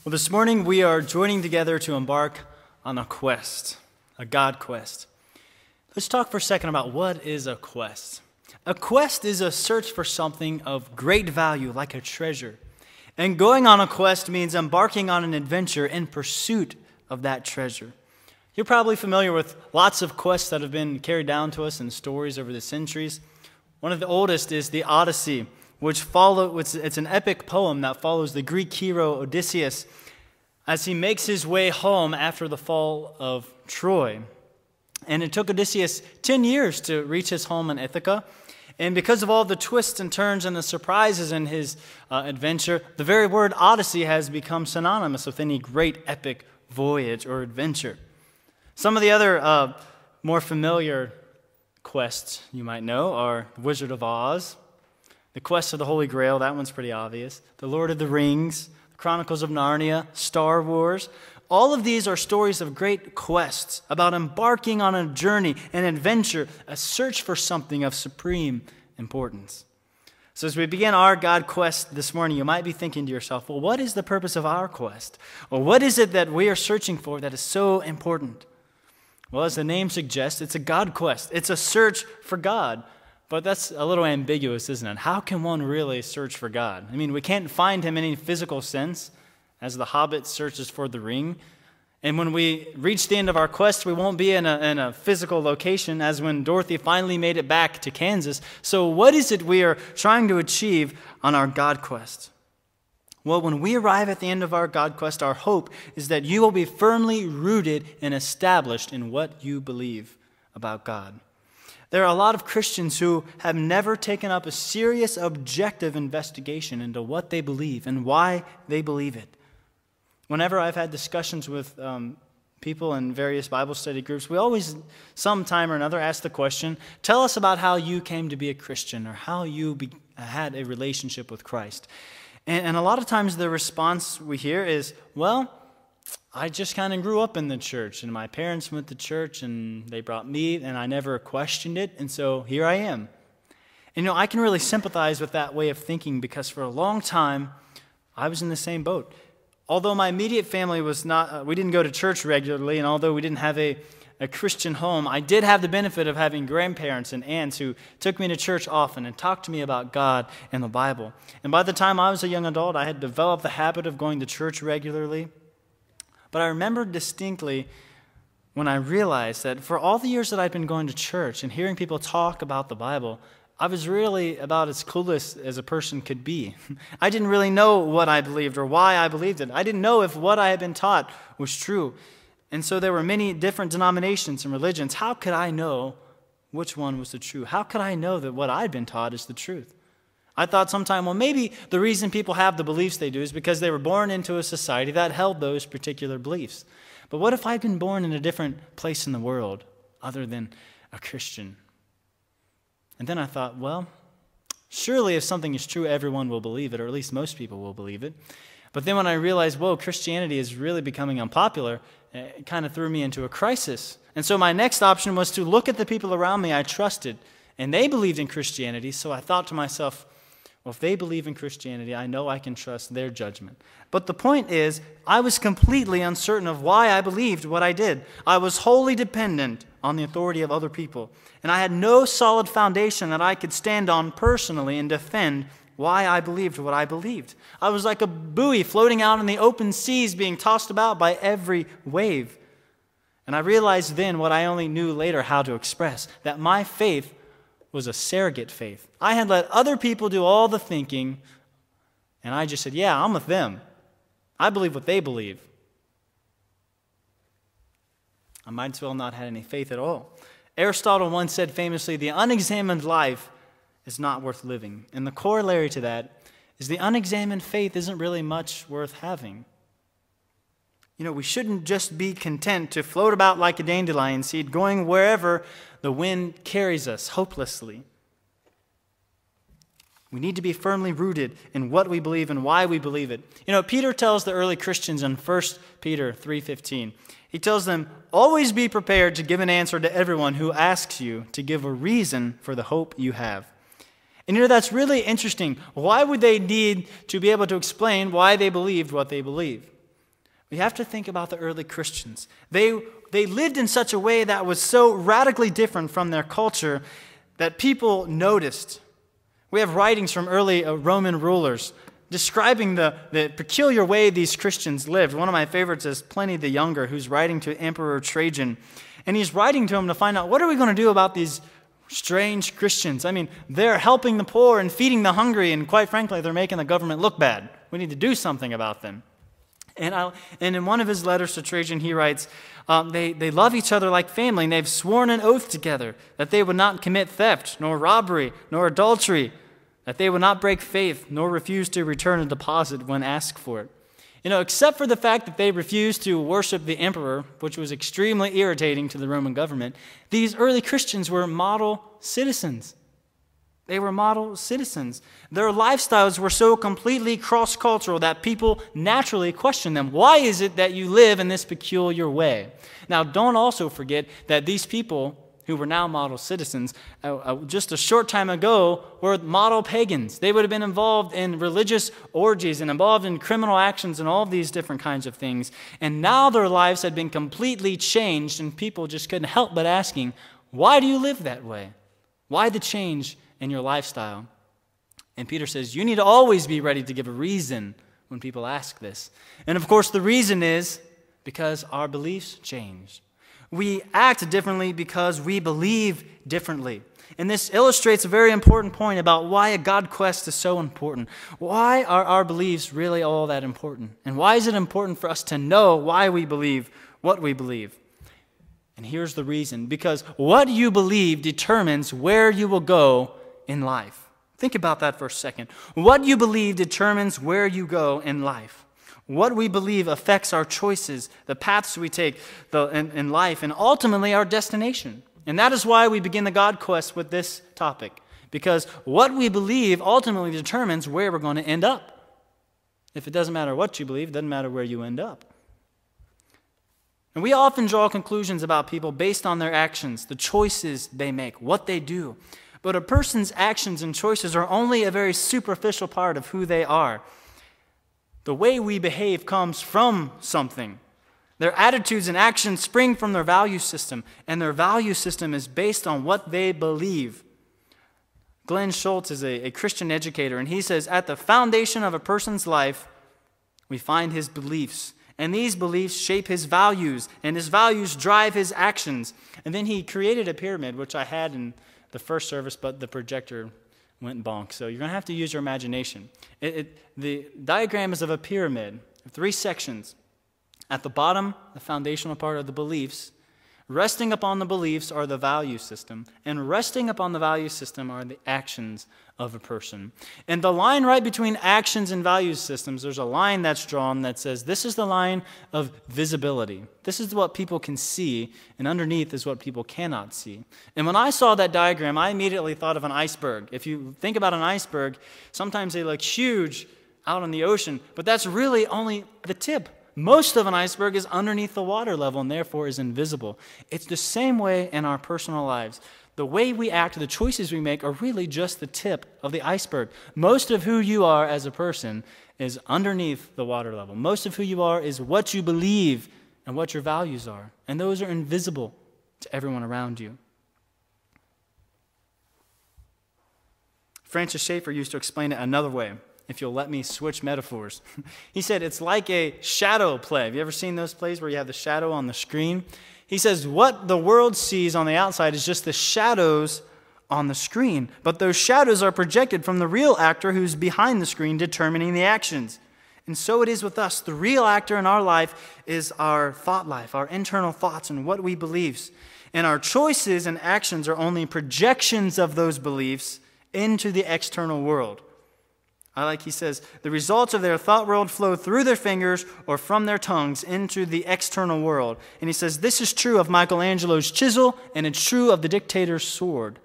Well, this morning we are joining together to embark on a quest, a God quest. Let's talk for a second about what is a quest. A quest is a search for something of great value, like a treasure. And going on a quest means embarking on an adventure in pursuit of that treasure. You're probably familiar with lots of quests that have been carried down to us in stories over the centuries. One of the oldest is the Odyssey, it's an epic poem that follows the Greek hero Odysseus as he makes his way home after the fall of Troy. And it took Odysseus 10 years to reach his home in Ithaca. And because of all the twists and turns and the surprises in his adventure, the very word Odyssey has become synonymous with any great epic voyage or adventure. Some of the other more familiar quests you might know are The Wizard of Oz, The Quest of the Holy Grail, that one's pretty obvious, The Lord of the Rings, The Chronicles of Narnia, Star Wars. All of these are stories of great quests about embarking on a journey, an adventure, a search for something of supreme importance. So as we begin our God quest this morning, you might be thinking to yourself, well, what is the purpose of our quest? Or what is it that we are searching for that is so important? Well, as the name suggests, it's a God quest. It's a search for God. But that's a little ambiguous, isn't it? How can one really search for God? I mean, we can't find him in any physical sense, as the Hobbit searches for the ring. And when we reach the end of our quest, we won't be in a physical location, as when Dorothy finally made it back to Kansas. So what is it we are trying to achieve on our God quest? Well, when we arrive at the end of our God quest, our hope is that you will be firmly rooted and established in what you believe about God. There are a lot of Christians who have never taken up a serious objective investigation into what they believe and why they believe it. Whenever I've had discussions with people in various Bible study groups, we always, sometime or another, ask the question, tell us about how you came to be a Christian or how you had a relationship with Christ. And a lot of times the response we hear is, well, I just kind of grew up in the church, and my parents went to church, and they brought me, and I never questioned it, and so here I am. And I can really sympathize with that way of thinking, because for a long time, I was in the same boat. Although my immediate family was not, we didn't go to church regularly, and although we didn't have a Christian home, I did have the benefit of having grandparents and aunts who took me to church often and talked to me about God and the Bible. And by the time I was a young adult, I had developed the habit of going to church regularly. But I remember distinctly when I realized that for all the years that I'd been going to church and hearing people talk about the Bible, I was really about as clueless as a person could be. I didn't really know what I believed or why I believed it. I didn't know if what I had been taught was true. And so there were many different denominations and religions. How could I know which one was the truth? How could I know that what I'd been taught is the truth? I thought sometime, well, maybe the reason people have the beliefs they do is because they were born into a society that held those particular beliefs. But what if I'd been born in a different place in the world other than a Christian? And then I thought, well, surely if something is true, everyone will believe it, or at least most people will believe it. But then when I realized, whoa, Christianity is really becoming unpopular, it kind of threw me into a crisis. And so my next option was to look at the people around me I trusted, and they believed in Christianity, so I thought to myself, well, if they believe in Christianity, I know I can trust their judgment. But the point is, I was completely uncertain of why I believed what I did. I was wholly dependent on the authority of other people, and I had no solid foundation that I could stand on personally and defend why I believed what I believed. I was like a buoy floating out in the open seas being tossed about by every wave. And I realized then what I only knew later how to express, that my faith was a surrogate faith. I had let other people do all the thinking, and I just said, yeah, I'm with them. I believe what they believe. I might as well not have any faith at all. Aristotle once said famously, the unexamined life is not worth living. And the corollary to that is the unexamined faith isn't really much worth having. We shouldn't just be content to float about like a dandelion seed, going wherever the wind carries us hopelessly. We need to be firmly rooted in what we believe and why we believe it. Peter tells the early Christians in 1 Peter 3:15, he tells them, always be prepared to give an answer to everyone who asks you to give a reason for the hope you have. And that's really interesting. Why would they need to be able to explain why they believed what they believe? We have to think about the early Christians. They lived in such a way that was so radically different from their culture that people noticed. We have writings from early Roman rulers describing the peculiar way these Christians lived. One of my favorites is Pliny the Younger, who's writing to Emperor Trajan. And he's writing to him to find out, what are we going to do about these strange Christians? I mean, they're helping the poor and feeding the hungry, and quite frankly, they're making the government look bad. We need to do something about them. And in one of his letters to Trajan, he writes, they love each other like family, and they've sworn an oath together that they would not commit theft, nor robbery, nor adultery, that they would not break faith, nor refuse to return a deposit when asked for it. Except for the fact that they refused to worship the emperor, which was extremely irritating to the Roman government, these early Christians were model citizens. They were model citizens. Their lifestyles were so completely cross-cultural that people naturally questioned them. Why is it that you live in this peculiar way? Now, don't also forget that these people who were now model citizens, just a short time ago, were model pagans. They would have been involved in religious orgies and involved in criminal actions and all of these different kinds of things. And now their lives had been completely changed, and people just couldn't help but asking, why do you live that way? Why the change in your lifestyle? And Peter says, you need to always be ready to give a reason when people ask this. And of course, the reason is because our beliefs change. We act differently because we believe differently. And this illustrates a very important point about why a God quest is so important. Why are our beliefs really all that important? And why is it important for us to know why we believe what we believe? And here's the reason. Because what you believe determines where you will go in life. Think about that for a second. What you believe determines where you go in life. What we believe affects our choices, the paths we take in life, and ultimately our destination. And that is why we begin the God quest with this topic. Because what we believe ultimately determines where we're going to end up. If it doesn't matter what you believe, it doesn't matter where you end up. And we often draw conclusions about people based on their actions, the choices they make, what they do. But a person's actions and choices are only a very superficial part of who they are. The way we behave comes from something. Their attitudes and actions spring from their value system, and their value system is based on what they believe. Glenn Schultz is a Christian educator, and he says, at the foundation of a person's life, we find his beliefs. And these beliefs shape his values, and his values drive his actions. And then he created a pyramid, which I had in the first service, but the projector went bonk. So you're going to have to use your imagination. The diagram is of a pyramid of 3 sections. At the bottom, the foundational part are the beliefs. Resting upon the beliefs are the value system. And resting upon the value system are the actions of a person. And the line right between actions and value systems, there's a line that's drawn that says this is the line of visibility. This is what people can see, and underneath is what people cannot see. And when I saw that diagram, I immediately thought of an iceberg. If you think about an iceberg, sometimes they look huge out on the ocean, but that's really only the tip. Most of an iceberg is underneath the water level and therefore is invisible. It's the same way in our personal lives. The way we act, the choices we make are really just the tip of the iceberg. Most of who you are as a person is underneath the water level. Most of who you are is what you believe and what your values are. And those are invisible to everyone around you. Francis Schaeffer used to explain it another way, if you'll let me switch metaphors. He said it's like a shadow play. Have you ever seen those plays where you have the shadow on the screen? He says what the world sees on the outside is just the shadows on the screen. But those shadows are projected from the real actor who's behind the screen determining the actions. And so it is with us. The real actor in our life is our thought life, our internal thoughts and what we believe. And our choices and actions are only projections of those beliefs into the external world. He says, the results of their thought world flow through their fingers or from their tongues into the external world. And he says, this is true of Michelangelo's chisel, and it's true of the dictator's sword.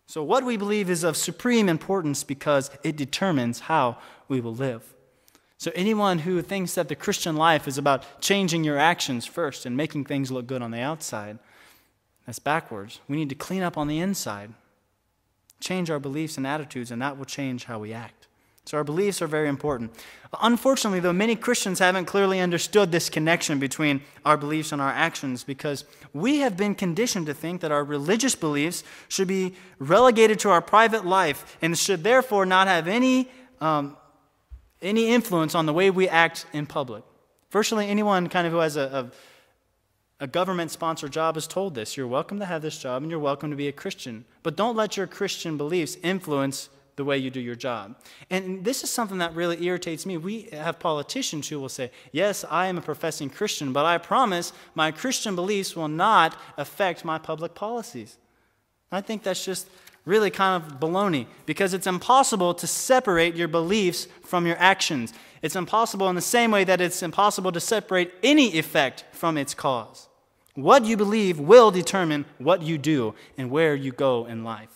So what we believe is of supreme importance because it determines how we will live. So anyone who thinks that the Christian life is about changing your actions first and making things look good on the outside, that's backwards. We need to clean up on the inside. Change our beliefs and attitudes, and that will change how we act. So our beliefs are very important. Unfortunately, though, many Christians haven't clearly understood this connection between our beliefs and our actions because we have been conditioned to think that our religious beliefs should be relegated to our private life and should therefore not have any influence on the way we act in public. Virtually anyone kind of who has a government-sponsored job is told this. You're welcome to have this job and you're welcome to be a Christian, but don't let your Christian beliefs influence the way you do your job. And this is something that really irritates me. We have politicians who will say, yes, I am a professing Christian, but I promise my Christian beliefs will not affect my public policies. I think that's just really kind of baloney because it's impossible to separate your beliefs from your actions. It's impossible in the same way that it's impossible to separate any effect from its cause. What you believe will determine what you do and where you go in life.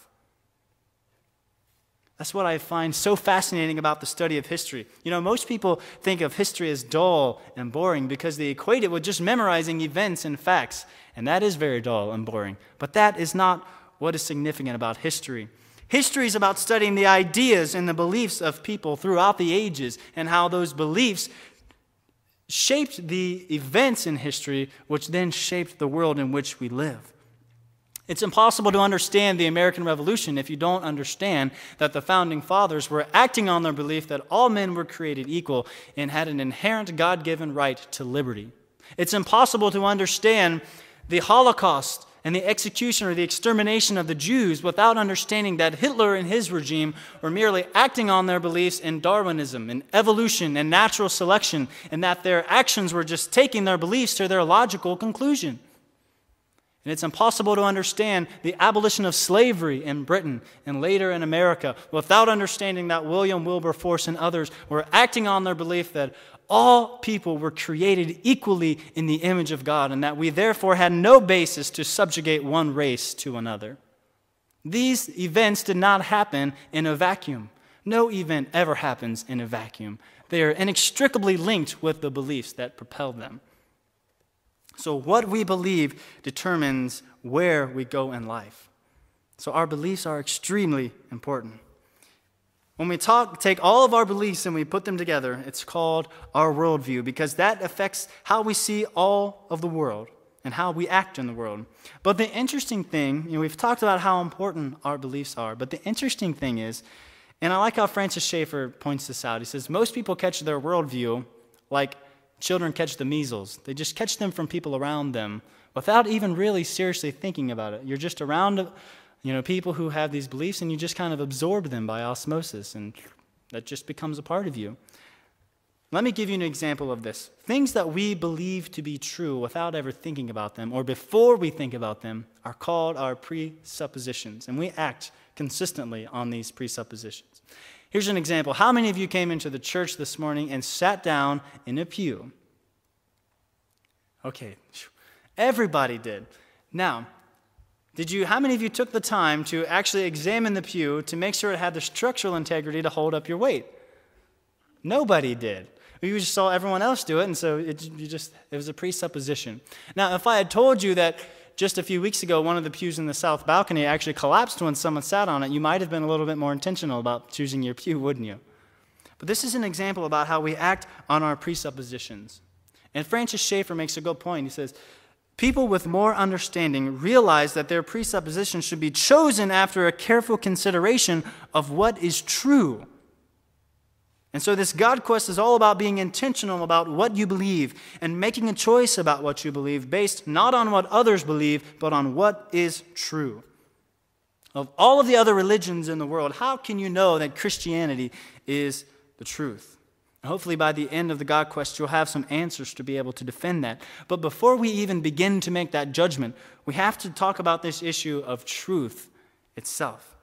That's what I find so fascinating about the study of history. You know, most people think of history as dull and boring because they equate it with just memorizing events and facts. And that is very dull and boring. But that is not what is significant about history. History is about studying the ideas and the beliefs of people throughout the ages and how those beliefs shaped the events in history, which then shaped the world in which we live. It's impossible to understand the American Revolution if you don't understand that the Founding Fathers were acting on their belief that all men were created equal and had an inherent God-given right to liberty. It's impossible to understand the Holocaust and the execution or the extermination of the Jews without understanding that Hitler and his regime were merely acting on their beliefs in Darwinism and evolution and natural selection, and that their actions were just taking their beliefs to their logical conclusion. And it's impossible to understand the abolition of slavery in Britain and later in America without understanding that William Wilberforce and others were acting on their belief that all people were created equally in the image of God and that we therefore had no basis to subjugate one race to another. These events did not happen in a vacuum. No event ever happens in a vacuum. They are inextricably linked with the beliefs that propel them. So what we believe determines where we go in life. So our beliefs are extremely important. When we take all of our beliefs and we put them together, it's called our worldview because that affects how we see all of the world and how we act in the world. But the interesting thing, we've talked about how important our beliefs are, but the interesting thing is, and I like how Francis Schaeffer points this out, he says, most people catch their worldview like children catch the measles. They just catch them from people around them without even really seriously thinking about it. You're just around, people who have these beliefs and you just kind of absorb them by osmosis and that just becomes a part of you. Let me give you an example of this. Things that we believe to be true without ever thinking about them or before we think about them are called our presuppositions, and we act consistently on these presuppositions. Here's an example. How many of you came into the church this morning and sat down in a pew? Okay, everybody did. Now, how many of you took the time to actually examine the pew to make sure it had the structural integrity to hold up your weight? Nobody did. You just saw everyone else do it, and so it was a presupposition. Now, if I had told you that just a few weeks ago, one of the pews in the south balcony actually collapsed when someone sat on it, you might have been a little bit more intentional about choosing your pew, wouldn't you? But this is an example about how we act on our presuppositions. And Francis Schaeffer makes a good point. He says, people with more understanding realize that their presuppositions should be chosen after a careful consideration of what is true. And so this God quest is all about being intentional about what you believe and making a choice about what you believe based not on what others believe, but on what is true. Of all of the other religions in the world, how can you know that Christianity is the truth? Hopefully by the end of the God quest, you'll have some answers to be able to defend that. But before we even begin to make that judgment, we have to talk about this issue of truth itself.